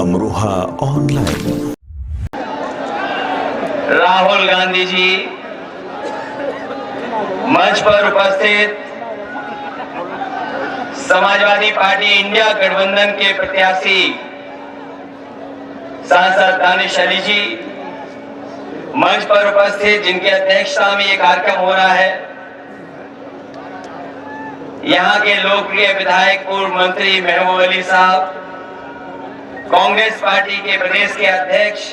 Amroha online. Rahul Gandhi ji मंच पर उपस्थित समाजवादी पार्टी इंडिया गठबंधन के प्रत्याशी सांसद दानिश अली जी, मंच पर उपस्थित जिनकी अध्यक्षता में ये कार्यक्रम हो रहा है, यहाँ के लोकप्रिय विधायक पूर्व मंत्री महबूब अली साहब, कांग्रेस पार्टी के प्रदेश के अध्यक्ष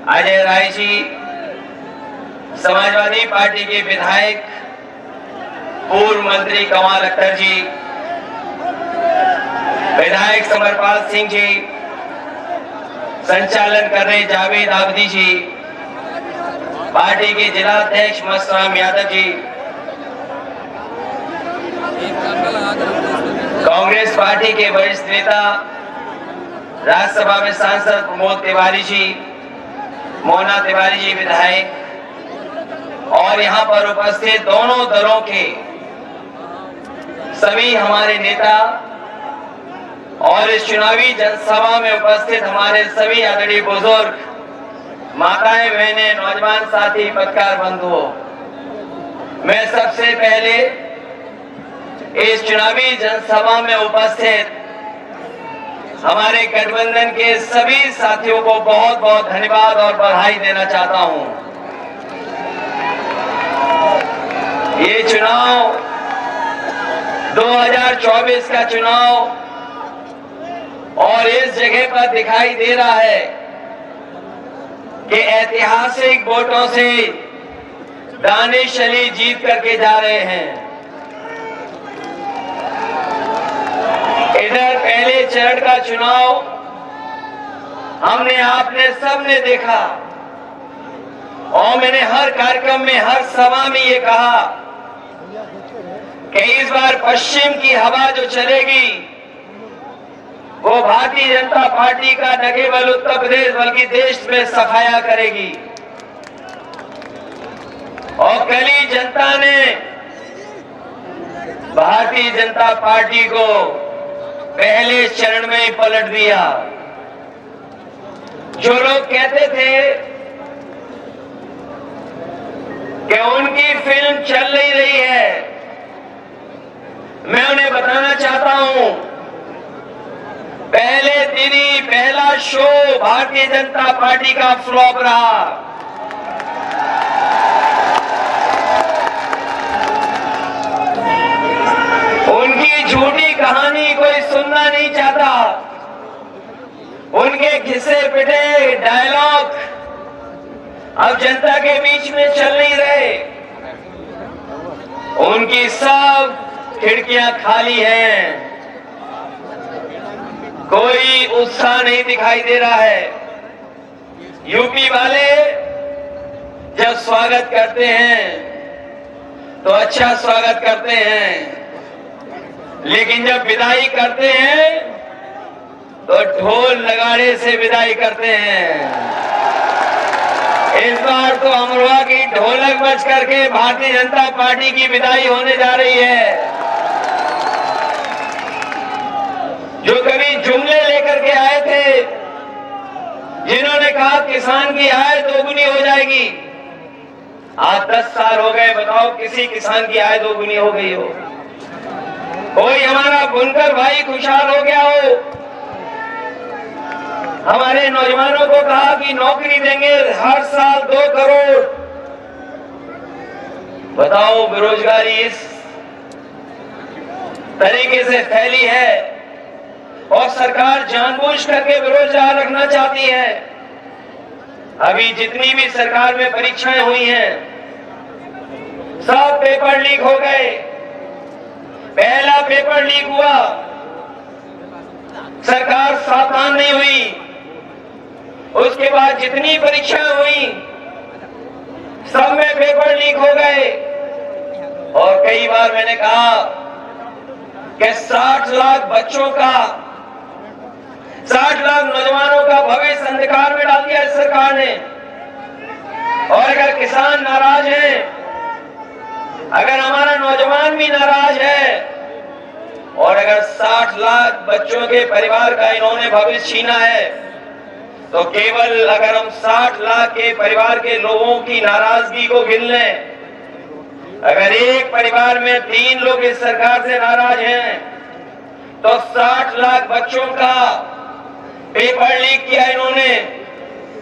अजय राय जी, समाजवादी पार्टी के विधायक पूर्व मंत्री कमाल अख्तर जी, विधायक समरपाल सिंह जी, संचालन कर रहे जावेद आबदी जी, पार्टी के जिला अध्यक्ष मस्तराम यादव जी, कांग्रेस पार्टी के वरिष्ठ नेता राज्यसभा में सांसद प्रमोद तिवारी जी, मोना तिवारी जी विधायक, और यहां पर उपस्थित दोनों दलों के सभी हमारे नेता और इस चुनावी जनसभा में उपस्थित हमारे सभी आदरणीय बुजुर्ग, माताएं, बहनें, नौजवान साथी, पत्रकार बंधुओं, मैं सबसे पहले इस चुनावी जनसभा में उपस्थित हमारे गठबंधन के सभी साथियों को बहुत बहुत धन्यवाद और बधाई देना चाहता हूं। ये चुनाव 2024 का चुनाव और इस जगह पर दिखाई दे रहा है कि ऐतिहासिक वोटों से दानिश अली जीत करके जा रहे हैं। इधर पहले चरण का चुनाव हमने, आपने, सबने देखा और मैंने हर कार्यक्रम में, हर सभा में ये कहा कि इस बार पश्चिम की हवा जो चलेगी वो भारतीय जनता पार्टी का न केवल उत्तर प्रदेश बल्कि देश में सफाया करेगी। और कल ही जनता ने भारतीय जनता पार्टी को पहले चरण में ही पलट दिया। जो लोग कहते थे कि उनकी फिल्म चल नहीं रही है, मैं उन्हें बताना चाहता हूं, पहले दिन ही पहला शो भारतीय जनता पार्टी का फ्लॉप रहा। उनकी झूठी कहानी कोई सुनना नहीं चाहता, उनके घिसे पिटे डायलॉग अब जनता के बीच में चल नहीं रहे। उनकी सब खिड़कियां खाली हैं, कोई उत्साह नहीं दिखाई दे रहा है। यूपी वाले जब स्वागत करते हैं तो अच्छा स्वागत करते हैं, लेकिन जब विदाई करते हैं तो ढोल नगाड़े से विदाई करते हैं। इस बार तो अमरोहा की ढोलक बज करके भारतीय जनता पार्टी की विदाई होने जा रही है। जो कभी जुमले लेकर के आए थे, जिन्होंने कहा किसान की आय दोगुनी हो जाएगी, आज 10 साल हो गए, बताओ किसी किसान की आय दोगुनी हो गई हो? कोई हमारा बुनकर भाई खुशहाल हो गया हो? हमारे नौजवानों को कहा कि नौकरी देंगे हर साल 2 करोड़। बताओ बेरोजगारी इस तरीके से फैली है और सरकार जानबूझ करके बेरोजगार रखना चाहती है। अभी जितनी भी सरकार में परीक्षाएं हुई हैं, सब पेपर लीक हो गए। पहला पेपर लीक हुआ, सरकार सावधान नहीं हुई। उसके बाद जितनी परीक्षाएं हुई सब में पेपर लीक हो गए। और कई बार मैंने कहा कि 60 लाख बच्चों का, 60 लाख नौजवानों का भविष्य अंधकार में डाल दिया इस सरकार ने। और अगर किसान नाराज हैं, अगर हमारा नौजवान भी नाराज है, और अगर 60 लाख बच्चों के परिवार का इन्होंने भविष्य छीना है, तो केवल अगर हम 60 लाख के परिवार के लोगों की नाराजगी को गिन लें, अगर एक परिवार में 3 लोग इस सरकार से नाराज हैं, तो 60 लाख बच्चों का पेपर लीक किया इन्होंने।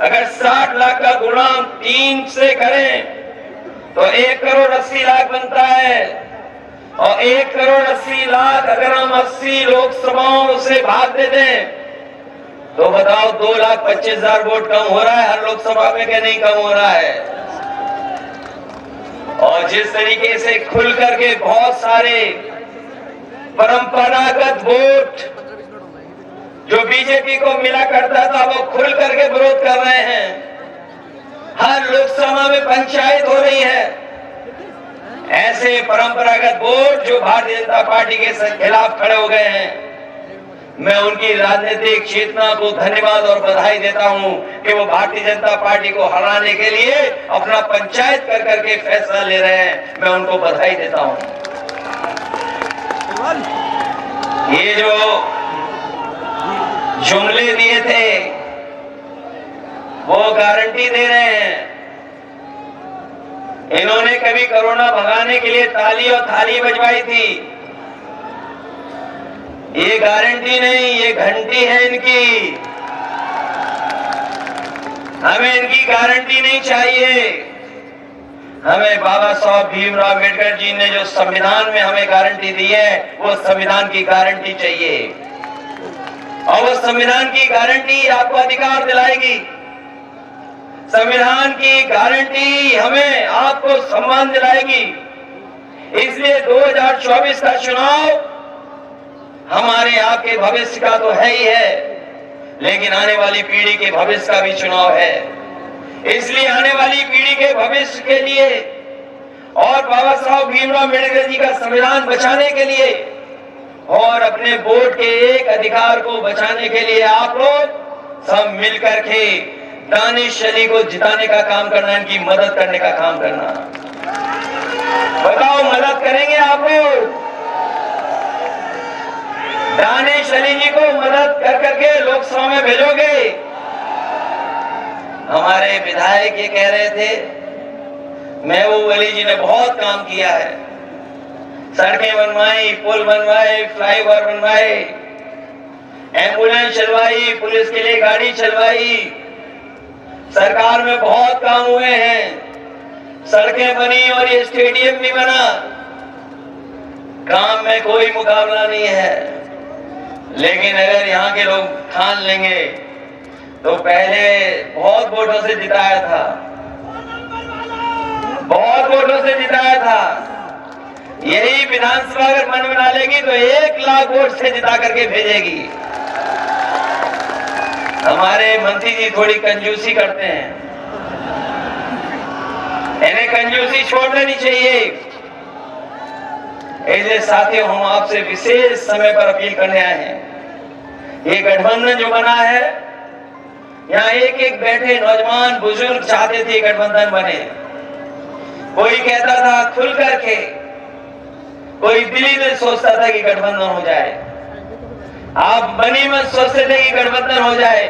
अगर 60 लाख का गुणा 3 से करें तो 1 करोड़ 80 लाख बनता है, और 1 करोड़ 80 लाख अगर हम 80 लोकसभाओं से भाग दे दें, तो बताओ 2,25,000 वोट कम हो रहा है हर लोकसभा में कि नहीं कम हो रहा है। और जिस तरीके से खुल करके बहुत सारे परंपरागत वोट जो बीजेपी को मिला करता था, वो खुल करके विरोध कर रहे हैं। हर लोकसभा में पंचायत हो रही है। ऐसे परंपरागत वोट जो भारतीय जनता पार्टी के खिलाफ खड़े हो गए हैं, मैं उनकी राजनीतिक चेतना को धन्यवाद और बधाई देता हूं कि वो भारतीय जनता पार्टी को हराने के लिए अपना पंचायत कर करके फैसला ले रहे हैं। मैं उनको बधाई देता हूं। ये जो जुमले दिए थे वो गारंटी दे रहे हैं। इन्होंने कभी कोरोना भगाने के लिए ताली और थाली बजवाई थी। ये गारंटी नहीं, ये घंटी है इनकी। हमें इनकी गारंटी नहीं चाहिए। हमें बाबा साहब भीमराव अम्बेडकर जी ने जो संविधान में हमें गारंटी दी है, वो संविधान की गारंटी चाहिए। और वो संविधान की गारंटी आपको अधिकार दिलाएगी। संविधान की गारंटी हमें आपको सम्मान दिलाएगी। इसलिए 2024 का चुनाव हमारे आपके भविष्य का तो है ही है, लेकिन आने वाली पीढ़ी के भविष्य का भी चुनाव है। इसलिए आने वाली पीढ़ी के भविष्य के लिए और बाबा साहब भीमराव अम्बेडकर जी का संविधान बचाने के लिए और अपने वोट के एक अधिकार को बचाने के लिए आप लोग सब मिलकर के दानिश अली को जिताने का काम करना, इनकी मदद करने का काम करना। बताओ, मदद करेंगे आप लोग? दानिश अली जी को मदद कर करके लोकसभा में भेजोगे? हमारे विधायक ये कह रहे थे, महबूब अली जी ने बहुत काम किया है। सड़कें बनवाई, पुल बनवाए, फ्लाईओवर बनवाए, एम्बुलेंस चलवाई, पुलिस के लिए गाड़ी चलवाई। सरकार में बहुत काम हुए हैं। सड़कें बनी और ये स्टेडियम भी बना। काम में कोई मुकाबला नहीं है। लेकिन अगर यहाँ के लोग ठान लेंगे तो पहले बहुत वोटों से जिताया था, बहुत वोटों से जिताया था। यही विधानसभा अगर मन बना लेगी तो 1 लाख वोट से जिता करके भेजेगी। हमारे मंत्री जी थोड़ी कंजूसी करते हैं, इन्हें कंजूसी छोड़ देनी चाहिए। इसलिए साथियों, हम आपसे विशेष समय पर अपील करने आए हैं। ये गठबंधन जो बना है, यहाँ एक एक बैठे नौजवान बुजुर्ग चाहते थे गठबंधन बने। कोई कहता था खुल करके, कोई दिल्ली में सोचता था कि गठबंधन हो जाए। आप बनी में सोचते थे कि गठबंधन हो जाए।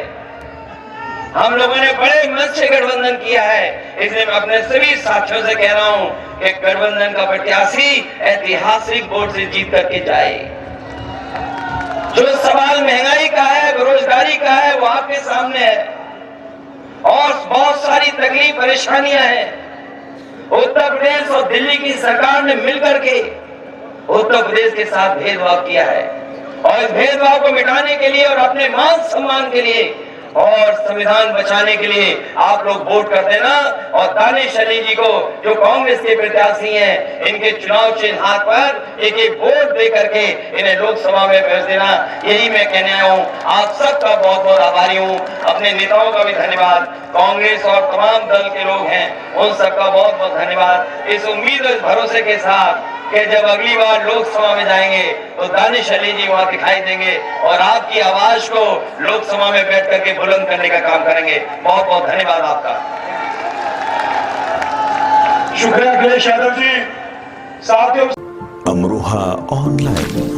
हम लोगों ने बड़े मन से गठबंधन किया है। इसलिए मैं अपने सभी साथियों से कह रहा हूं कि गठबंधन का प्रत्याशी ऐतिहासिक वोट से जीत करके जाए। जो सवाल महंगाई का है, बेरोजगारी का है, वो आपके सामने है। और बहुत सारी तकलीफ परेशानियां हैं। उत्तर प्रदेश और दिल्ली की सरकार ने मिलकर के उत्तर प्रदेश के साथ भेदभाव किया है, और इस भेदभाव को मिटाने के लिए और अपने मान सम्मान के लिए और संविधान बचाने के लिए आप लोग वोट कर देना। और दानिश अली जी को, जो कांग्रेस के प्रत्याशी हैं, इनके चुनाव चिन्ह हाथ पर एक एक वोट दे करके इन्हें लोकसभा में भेज देना। यही मैं कहने आया हूँ। आप सबका बहुत बहुत आभारी हूँ। अपने नेताओं का भी धन्यवाद। कांग्रेस और तमाम दल के लोग हैं, उन सबका बहुत बहुत धन्यवाद। इस उम्मीद और भरोसे के साथ कि जब अगली बार लोकसभा में जाएंगे तो दानिश अली जी वहां दिखाई देंगे और आपकी आवाज को लोकसभा में बैठ करके बुलंद करने का काम करेंगे। बहुत बहुत धन्यवाद आपका। शुक्रिया अखिलेश यादव जी। साथियों, अमरोहा ऑनलाइन।